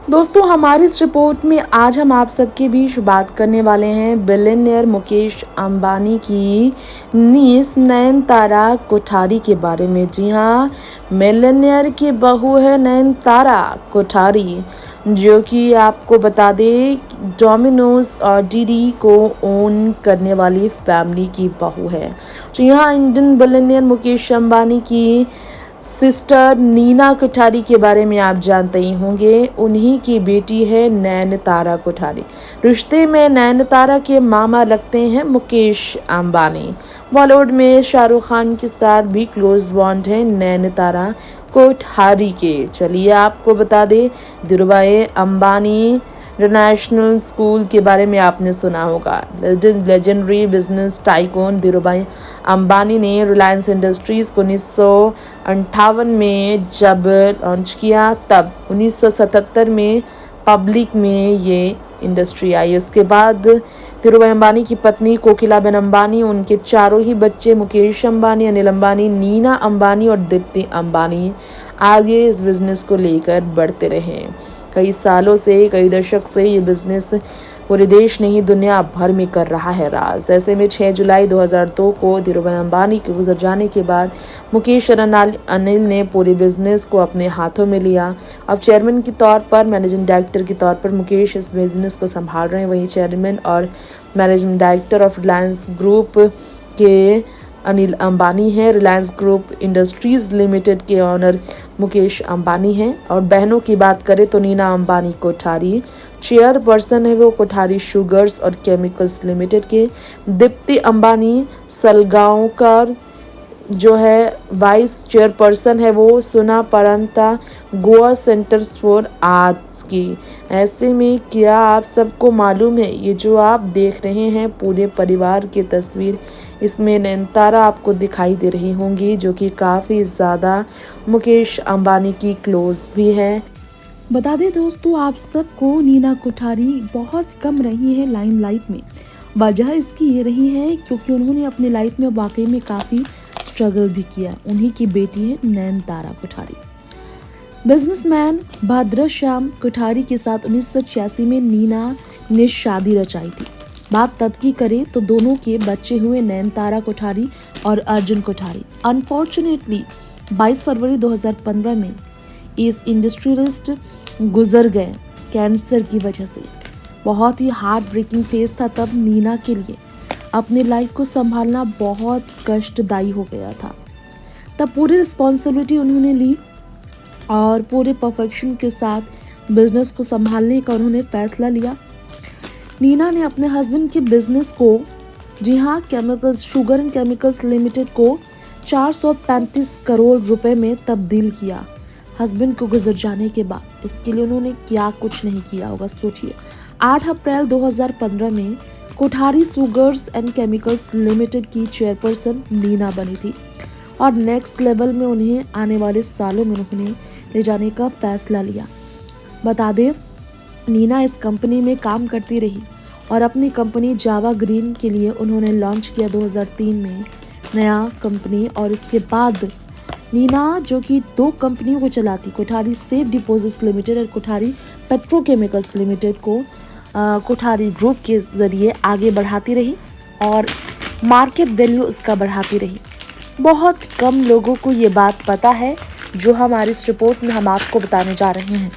दोस्तों, हमारी इस रिपोर्ट में आज हम आप सबके बीच बात करने वाले हैं बिलियनियर मुकेश अंबानी की नीस नयनतारा कोठारी के बारे में। जी हाँ, मिलियनियर की बहू है नयनतारा कोठारी, जो कि आपको बता दें डोमिनोज और डीडी को ओन करने वाली फैमिली की बहू है। जी हाँ, इंडियन बिलियनियर मुकेश अंबानी की सिस्टर नीना कोठारी के बारे में आप जानते ही होंगे। उन्हीं की बेटी है नयनतारा कोठारी। रिश्ते में नयनतारा के मामा लगते हैं मुकेश अंबानी। बॉलीवुड में शाहरुख खान के साथ भी क्लोज बॉन्ड है नयनतारा कोठारी के। चलिए आपको बता दें, धीरूभाई अंबानी इंटरनेशनल स्कूल के बारे में आपने सुना होगा। Legendary business tycoon Dhirubhai Ambani ने रिलायंस इंडस्ट्रीज को 1958 में जब लॉन्च किया, तब 1977 में पब्लिक में ये इंडस्ट्री आई। उसके बाद धीरूभाई अंबानी की पत्नी कोकिलाबेन अंबानी, उनके चारों ही बच्चे मुकेश अंबानी, अनिल अंबानी, नीना अंबानी और दीप्ति अंबानी आगे इस बिजनेस को लेकर बढ़ते रहे। कई सालों से, कई दशक से ये बिजनेस पूरे देश नहीं दुनिया भर में कर रहा है राज। ऐसे में 6 जुलाई 2002 को धीरूभाई अंबानी के गुजर जाने के बाद मुकेश और अनिल ने पूरे बिजनेस को अपने हाथों में लिया। अब चेयरमैन के तौर पर, मैनेजिंग डायरेक्टर के तौर पर मुकेश इस बिजनेस को संभाल रहे हैं। वहीं चेयरमैन और managing director of Reliance group के अनिल अंबानी हैं। रिलायंस ग्रुप इंडस्ट्रीज लिमिटेड के ऑनर मुकेश अंबानी हैं। और बहनों की बात करें तो नीना अंबानी कोठारी चेयरपर्सन है, वो कोठारी शुगर्स और केमिकल्स लिमिटेड के। दीप्ति अंबानी सलगांवकर जो है वाइस चेयरपर्सन है, वो सुना परंता गोवा सेंटर्स फॉर आर्ट्स की। ऐसे में क्या आप सबको मालूम है, ये जो आप देख रहे हैं पूरे परिवार की तस्वीर, इसमें नयनतारा आपको दिखाई दे रही होंगी, जो कि काफ़ी ज़्यादा मुकेश अंबानी की क्लोज भी है। बता दें दोस्तों आप सबको, नीना कोठारी बहुत कम रही है लाइमलाइट में। वजह इसकी ये रही है क्योंकि उन्होंने अपनी लाइफ में वाकई में काफ़ी स्ट्रगल भी किया। उन्हीं की बेटी है नयनतारा कोठारी। बिजनेसमैन भद्रश्याम कोठारी के साथ 1986 में नीना ने शादी रचाई थी। बात तब की करें तो दोनों के बच्चे हुए नयनतारा कोठारी और अर्जुन कोठारी। अनफॉर्चुनेटली 22 फरवरी 2015 में इस इंडस्ट्रियलिस्ट गुजर गए कैंसर की वजह से। बहुत ही हार्ट ब्रेकिंग फेज था तब नीना के लिए। अपनी लाइफ को संभालना बहुत कष्टदायी हो गया था। तब पूरी रिस्पॉन्सिबिलिटी उन्होंने ली और पूरे परफेक्शन के साथ बिजनेस को संभालने का उन्होंने फैसला लिया। नीना ने अपने हस्बैंड के बिजनेस को, जी हाँ, chemicals sugar and chemicals limited को 435 करोड़ रुपए में तब्दील किया हस्बैंड को गुजर जाने के बाद। इसके लिए उन्होंने क्या कुछ नहीं किया होगा, सोचिए। 8 अप्रैल 2015 में Kothari sugars and chemicals limited की चेयरपर्सन नीना बनी थी और नेक्स्ट लेवल में उन्हें आने वाले सालों में उन्हें ले जाने का फैसला लिया। बता दें, नीना इस कंपनी में काम करती रही और अपनी कंपनी जावा ग्रीन के लिए उन्होंने लॉन्च किया 2003 में नया कंपनी। और इसके बाद नीना, जो कि 2 कंपनियों को चलाती, कोठारी सेफ डिपॉजिट्स लिमिटेड और कोठारी पेट्रोकेमिकल्स लिमिटेड को कोठारी ग्रुप के जरिए आगे बढ़ाती रही और मार्केट वैल्यू उसका बढ़ाती रही। बहुत कम लोगों को ये बात पता है जो हमारी इस रिपोर्ट में हम आपको बताने जा रहे हैं।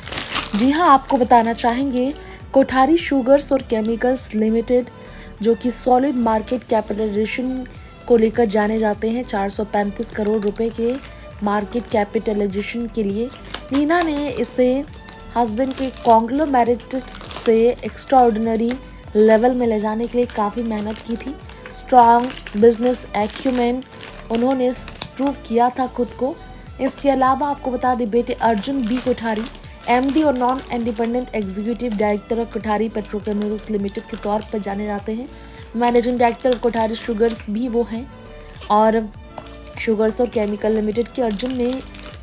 जी हाँ, आपको बताना चाहेंगे, कोठारी शुगर्स और केमिकल्स लिमिटेड जो कि सॉलिड मार्केट कैपिटलाइजेशन को लेकर जाने जाते हैं, 435 करोड़ रुपए के मार्केट कैपिटलाइजेशन के लिए नीना ने इसे हस्बैंड के कॉन्ग्लोमेरेट से एक्स्ट्राऑर्डिनरी लेवल में ले जाने के लिए काफ़ी मेहनत की थी। स्ट्रॉन्ग बिजनेस एक्यूमेंट उन्होंने प्रूव किया था खुद को। इसके अलावा आपको बता दें, बेटे अर्जुन बी कोठारी एमडी और non independent executive director of Kothari petrochemicals limited के तौर पर जाने जाते हैं। Managing director of Kothari sugars भी वो हैं। और शुगर्स और केमिकल लिमिटेड के अर्जुन ने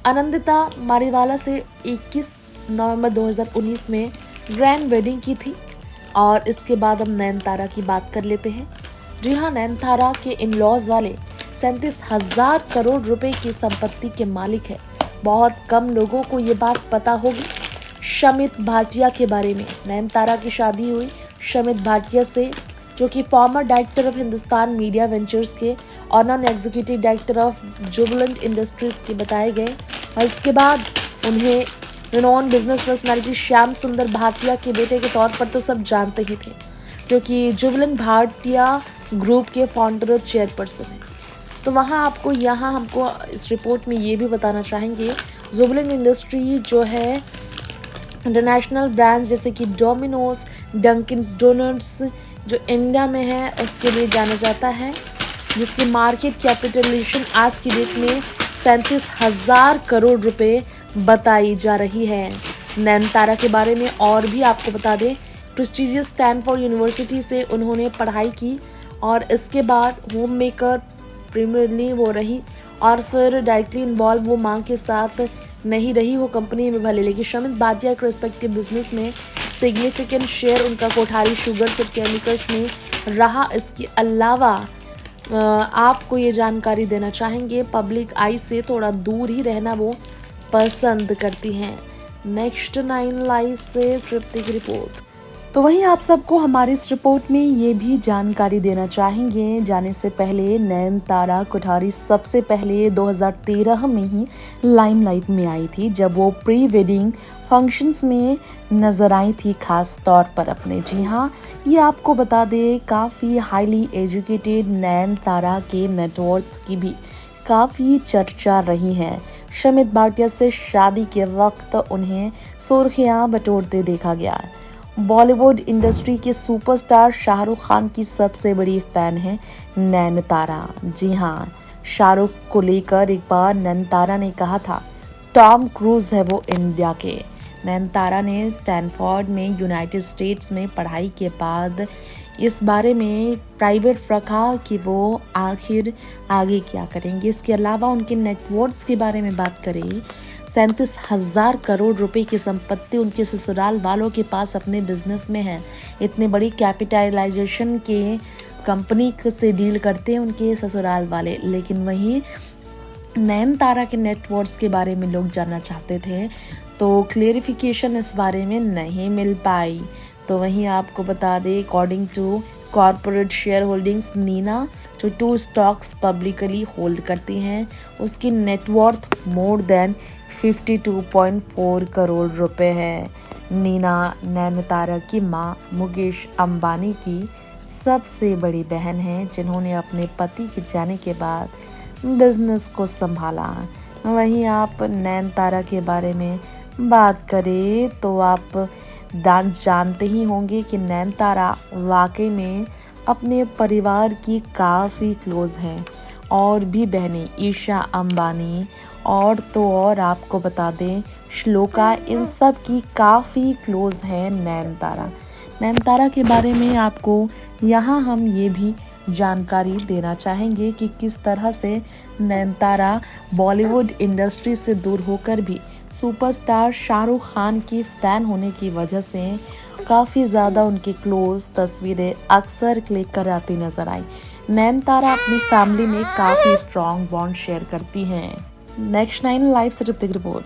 आनंदिता मारीवाला से 21 नवंबर 2019 में ग्रैंड वेडिंग की थी। और इसके बाद हम नयनतारा की बात कर लेते हैं। जी हाँ, नयनतारा के इन लॉज वाले 37,000 करोड़ रुपए की संपत्ति के मालिक है। बहुत कम लोगों को ये बात पता होगी। शमित भाटिया के बारे में। नयनतारा की शादी हुई शमित भाटिया से, जो कि farmer director of Hindustan media ventures के और non executive director of Jubilant industries के बताए गए। और इसके बाद उन्हें रिनोन बिजनेस पर्सनालिटी श्याम सुंदर भाटिया के बेटे के तौर पर तो सब जानते ही थे, जो कि जुबिलेंट भाटिया ग्रुप के फाउंडर और चेयरपर्सन हैं। तो वहाँ आपको यहाँ हमको इस रिपोर्ट में ये भी बताना चाहेंगे, जुबिलेंट इंडस्ट्री जो है इंटरनेशनल ब्रांड्स जैसे कि डोमिनोज, डंकिन्स डोनट्स जो इंडिया में है उसके लिए जाना जाता है, जिसकी मार्केट कैपिटलाइजेशन आज की डेट में 37,000 करोड़ रुपए बताई जा रही है। नयनतारा के बारे में और भी आपको बता दें, प्रेस्टीजियस स्टैनफोर्ड यूनिवर्सिटी से उन्होंने पढ़ाई की और इसके बाद होम मेकर प्रीमियरली वो रही और फिर डायरेक्टली इन्वॉल्व वो माँ के साथ नहीं रही, वो कंपनी में भले, लेकिन शमित भाटिया के रिस्पेक्टिव बिजनेस में सिग्निफिकेंट शेयर उनका कोठारी शुगर्स और केमिकल्स में रहा। इसके अलावा आपको ये जानकारी देना चाहेंगे, पब्लिक आई से थोड़ा दूर ही रहना वो पसंद करती हैं। नेक्स्ट 9 लाइव से तृप्ति की रिपोर्ट। तो वहीं आप सबको हमारी इस रिपोर्ट में ये भी जानकारी देना चाहेंगे, जाने से पहले नयनतारा कोठारी सबसे पहले 2013 में ही लाइमलाइट में आई थी, जब वो प्री वेडिंग फंक्शंस में नजर आई थी, खास तौर पर अपने। जी हाँ, ये आपको बता दें, काफ़ी हाईली एजुकेटेड नयनतारा के नेटवर्थ की भी काफ़ी चर्चा रही है। शमित भाटिया से शादी के वक्त उन्हें सुर्खियां बटोरते देखा गया। बॉलीवुड इंडस्ट्री के सुपरस्टार शाहरुख खान की सबसे बड़ी फैन है नयनतारा। जी हाँ, शाहरुख को लेकर एक बार नयनतारा ने कहा था, टॉम क्रूज है वो इंडिया के। नयनतारा ने स्टैनफोर्ड में यूनाइटेड स्टेट्स में पढ़ाई के बाद इस बारे में प्राइवेट रखा कि वो आखिर आगे क्या करेंगे। इसके अलावा उनके नेटवर्क्स के बारे में बात करें, 37,000 करोड़ रुपए की संपत्ति उनके ससुराल वालों के पास अपने बिजनेस में है। इतने बड़ी कैपिटलाइजेशन के कंपनी से डील करते हैं उनके ससुराल वाले, लेकिन वहीं नयनतारा के नेटवर्क्स के बारे में लोग जानना चाहते थे तो क्लेरिफिकेशन इस बारे में नहीं मिल पाई। तो वहीं आपको बता दें, according to corporate share holdings, Neena जो 2 स्टॉक्स पब्लिकली होल्ड करती हैं, उसकी नेटवर्थ मोर देन 52.4 करोड़ रुपए है। नीना नयनतारा की मां मुकेश अंबानी की सबसे बड़ी बहन है, जिन्होंने अपने पति के जाने के बाद बिजनेस को संभाला। वहीं आप नयनतारा के बारे में बात करें तो आप जानते ही होंगे कि नयनतारा वाकई में अपने परिवार की काफ़ी क्लोज हैं। और भी बहनें ईशा अंबानी और तो और आपको बता दें श्लोका, इन सब की काफ़ी क्लोज है नयनतारा। नयनतारा के बारे में आपको यहाँ हम ये भी जानकारी देना चाहेंगे कि किस तरह से नयनतारा बॉलीवुड इंडस्ट्री से दूर होकर भी सुपरस्टार शाहरुख खान की फ़ैन होने की वजह से काफ़ी ज़्यादा उनकी क्लोज तस्वीरें अक्सर क्लिक कराती नजर आई। नयनतारा अपनी फैमिली में काफ़ी स्ट्रॉन्ग बॉन्ड शेयर करती हैं। नेक्स्ट 9 लाइव से ऋतिक रिपोर्ट।